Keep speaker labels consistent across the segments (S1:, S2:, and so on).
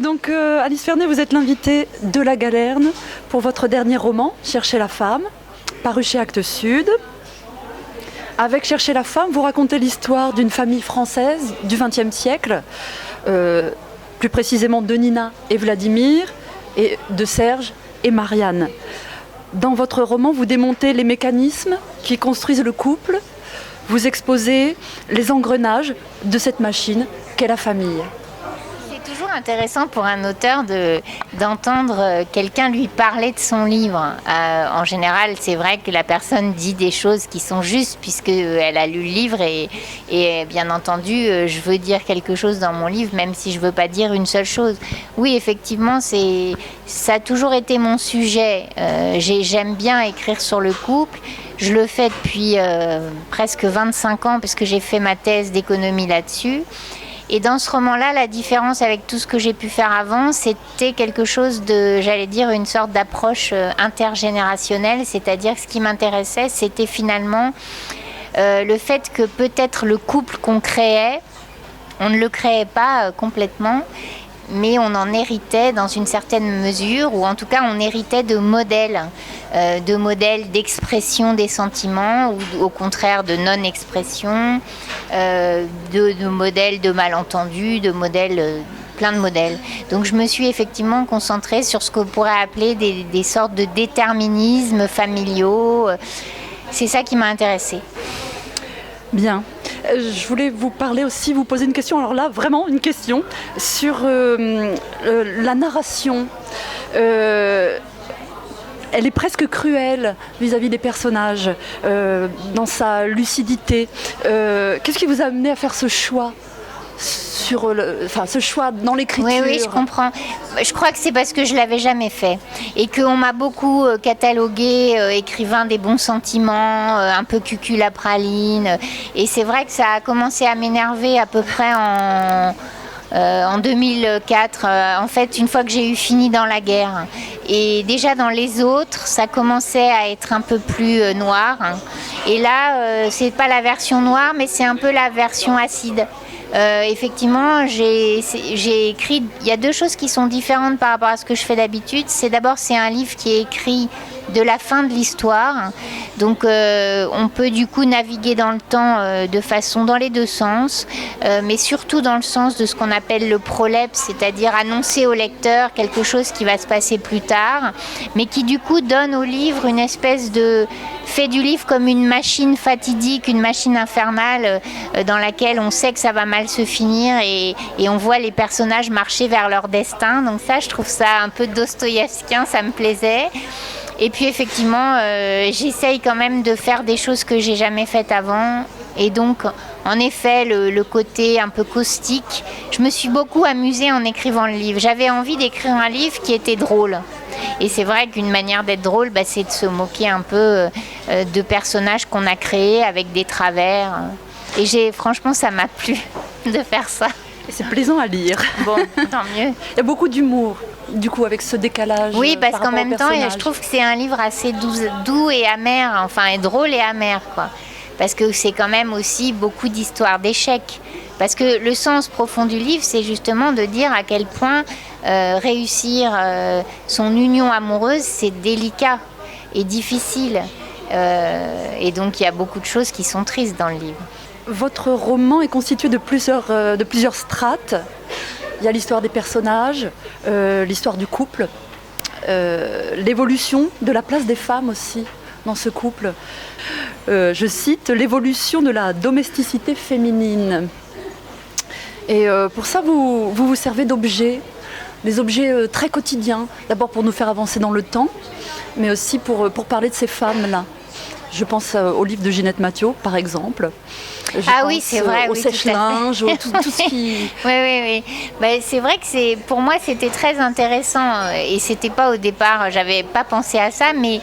S1: Donc Alice Vernet, vous êtes l'invitée de La Galerne pour votre dernier roman, Chercher la femme, paru chez Actes Sud. Avec Chercher la femme, vous racontez l'histoire d'une famille française du XXe siècle, plus précisément de Nina et Vladimir, et de Serge et Marianne. Dans votre roman, vous démontez les mécanismes qui construisent le couple, vous exposez les engrenages de cette machine qu'est la famille.
S2: C'est toujours intéressant pour un auteur d'entendre quelqu'un lui parler de son livre. En général, c'est vrai que la personne dit des choses qui sont justes puisqu'elle a lu le livre et bien entendu, je veux dire quelque chose dans mon livre, même si je ne veux pas dire une seule chose. Oui, effectivement, ça a toujours été mon sujet. J'aime bien écrire sur le couple. Je le fais depuis presque 25 ans puisque j'ai fait ma thèse d'économie là-dessus. Et dans ce roman-là, la différence avec tout ce que j'ai pu faire avant, c'était quelque chose de, j'allais dire, une sorte d'approche intergénérationnelle. C'est-à-dire que ce qui m'intéressait, c'était finalement le fait que peut-être le couple qu'on créait, on ne le créait pas complètement, mais on en héritait dans une certaine mesure, ou en tout cas on héritait de modèles d'expression des sentiments, ou au contraire de non-expression, de modèles de malentendus, de modèles, plein de modèles. Donc je me suis effectivement concentrée sur ce qu'on pourrait appeler des sortes de déterminismes familiaux. C'est ça qui m'a intéressée.
S1: Bien. Je voulais vous parler aussi, vous poser une question, alors là, vraiment une question, sur la narration. Elle est presque cruelle vis-à-vis des personnages, dans sa lucidité. Qu'est-ce qui vous a amené à faire ce choix ce choix dans l'écriture?
S2: Oui, je comprends. Je crois que c'est parce que je ne l'avais jamais fait et qu'on m'a beaucoup catalogué écrivain des bons sentiments, un peu cucul à praline. Et c'est vrai que ça a commencé à m'énerver à peu près en 2004, en fait, une fois que j'ai eu fini dans la guerre. Et déjà dans les autres, ça commençait à être un peu plus noir. Et là, c'est pas la version noire, mais c'est un peu la version acide. Effectivement, j'ai écrit. Il y a deux choses qui sont différentes par rapport à ce que je fais d'habitude. C'est d'abord, c'est un livre qui est écrit de la fin de l'histoire. Donc, on peut du coup naviguer dans le temps de façon dans les deux sens, mais surtout dans le sens de ce qu'on appelle le prolepse, c'est-à-dire annoncer au lecteur quelque chose qui va se passer plus tard, mais qui du coup donne au livre une espèce de fait du livre comme une machine fatidique, une machine infernale dans laquelle on sait que ça va mal se finir et on voit les personnages marcher vers leur destin. Donc ça, je trouve ça un peu dostoïevskien, ça me plaisait. Et puis effectivement, j'essaye quand même de faire des choses que j'ai jamais faites avant. Et donc, en effet, le côté un peu caustique, je me suis beaucoup amusée en écrivant le livre. J'avais envie d'écrire un livre qui était drôle. Et c'est vrai qu'une manière d'être drôle, c'est de se moquer un peu de personnages qu'on a créés avec des travers. Et franchement, ça m'a plu de faire ça.
S1: Et c'est plaisant à lire.
S2: Bon, tant mieux.
S1: Il y a beaucoup d'humour, du coup, avec ce décalage.
S2: Oui, parce qu'en même temps, je trouve que c'est un livre assez doux et amer, enfin, et drôle et amer, quoi. Parce que c'est quand même aussi beaucoup d'histoires d'échecs. Parce que le sens profond du livre, c'est justement de dire à quel point réussir son union amoureuse, c'est délicat et difficile. Et donc, il y a beaucoup de choses qui sont tristes dans le livre.
S1: Votre roman est constitué de plusieurs strates. Il y a l'histoire des personnages, l'histoire du couple, l'évolution de la place des femmes aussi dans ce couple. Je cite l'évolution de la domesticité féminine. Et pour ça, vous servez d'objets, des objets très quotidiens. D'abord pour nous faire avancer dans le temps, mais aussi pour parler de ces femmes-là. Je pense au livre de Ginette Mathieu, par exemple.
S2: Oui, c'est vrai.
S1: Au sèche-linge, tout ce qui...
S2: Oui. C'est vrai que pour moi, c'était très intéressant. Et c'était pas au départ, j'avais pas pensé à ça, mais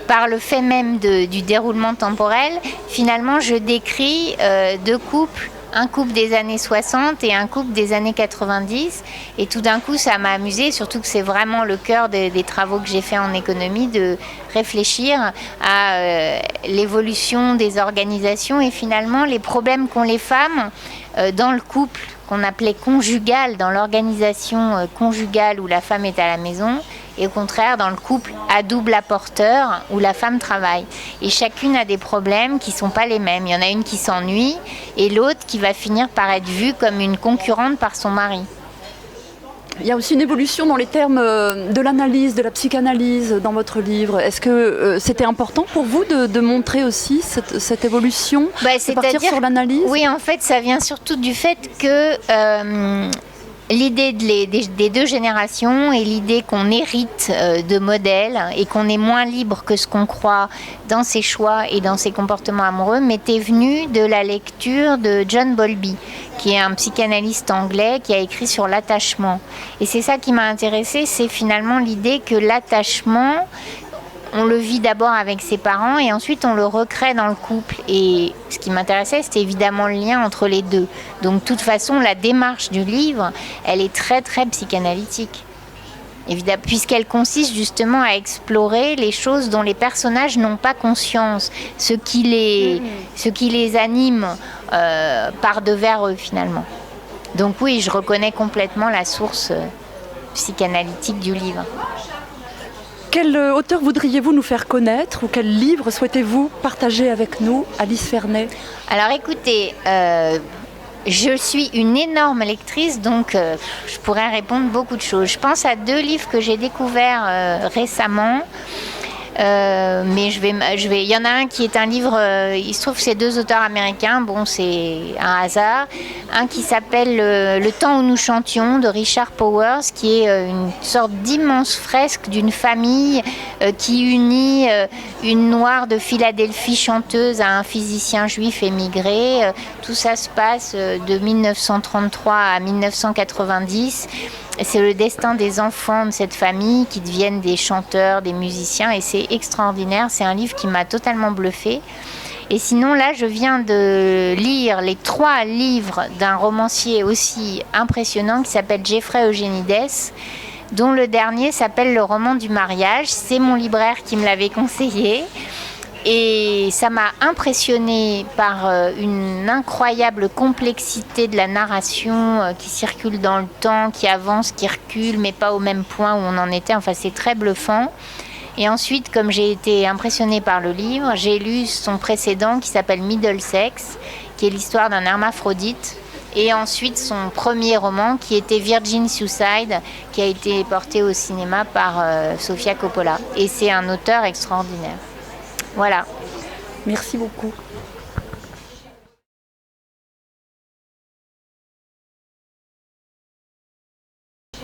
S2: par le fait même du déroulement temporel, finalement, je décris deux couples un couple des années 60 et un couple des années 90. Et tout d'un coup, ça m'a amusée, surtout que c'est vraiment le cœur des travaux que j'ai fait en économie, de réfléchir à l'évolution des organisations et finalement les problèmes qu'ont les femmes dans le couple qu'on appelait conjugal, dans l'organisation conjugale où la femme est à la maison, et au contraire dans le couple à double apporteur où la femme travaille. Et chacune a des problèmes qui ne sont pas les mêmes. Il y en a une qui s'ennuie et l'autre qui va finir par être vue comme une concurrente par son mari.
S1: Il y a aussi une évolution dans les termes de l'analyse, de la psychanalyse dans votre livre. Est-ce que c'était important pour vous de montrer aussi cette évolution, de partir sur l'analyse ?
S2: Oui, en fait, ça vient surtout du fait que l'idée des deux générations et l'idée qu'on hérite de modèles et qu'on est moins libre que ce qu'on croit dans ses choix et dans ses comportements amoureux m'était venue de la lecture de John Bowlby, qui est un psychanalyste anglais qui a écrit sur l'attachement. Et c'est ça qui m'a intéressée, c'est finalement l'idée que l'attachement, on le vit d'abord avec ses parents et ensuite on le recrée dans le couple. Et ce qui m'intéressait, c'était évidemment le lien entre les deux. Donc de toute façon, la démarche du livre, elle est très très psychanalytique. Évidemment, puisqu'elle consiste justement à explorer les choses dont les personnages n'ont pas conscience, ce qui les anime par devers eux finalement. Donc oui, je reconnais complètement la source psychanalytique du livre.
S1: Quel auteur voudriez-vous nous faire connaître ou quel livre souhaitez-vous partager avec nous, Alice Fernet ?
S2: Alors écoutez, je suis une énorme lectrice, donc je pourrais répondre beaucoup de choses. Je pense à 2 livres que j'ai découverts récemment. Mais il y en a un qui est un livre, il se trouve que c'est 2 auteurs américains, bon c'est un hasard, un qui s'appelle Le temps où nous chantions de Richard Powers, qui est une sorte d'immense fresque d'une famille qui unit une noire de Philadelphie chanteuse à un physicien juif émigré. Tout ça se passe de 1933 à 1990. C'est le destin des enfants de cette famille qui deviennent des chanteurs, des musiciens, et c'est extraordinaire. C'est un livre qui m'a totalement bluffée. Et sinon, là, je viens de lire les 3 livres d'un romancier aussi impressionnant qui s'appelle Jeffrey Eugenides, dont le dernier s'appelle Le roman du mariage. C'est mon libraire qui me l'avait conseillé. Et ça m'a impressionnée par une incroyable complexité de la narration qui circule dans le temps, qui avance, qui recule, mais pas au même point où on en était. Enfin, c'est très bluffant. Et ensuite, comme j'ai été impressionnée par le livre, j'ai lu son précédent qui s'appelle Middlesex, qui est l'histoire d'un hermaphrodite. Et ensuite, son premier roman qui était Virgin Suicide, qui a été porté au cinéma par Sofia Coppola. Et c'est un auteur extraordinaire. Voilà.
S1: Merci beaucoup.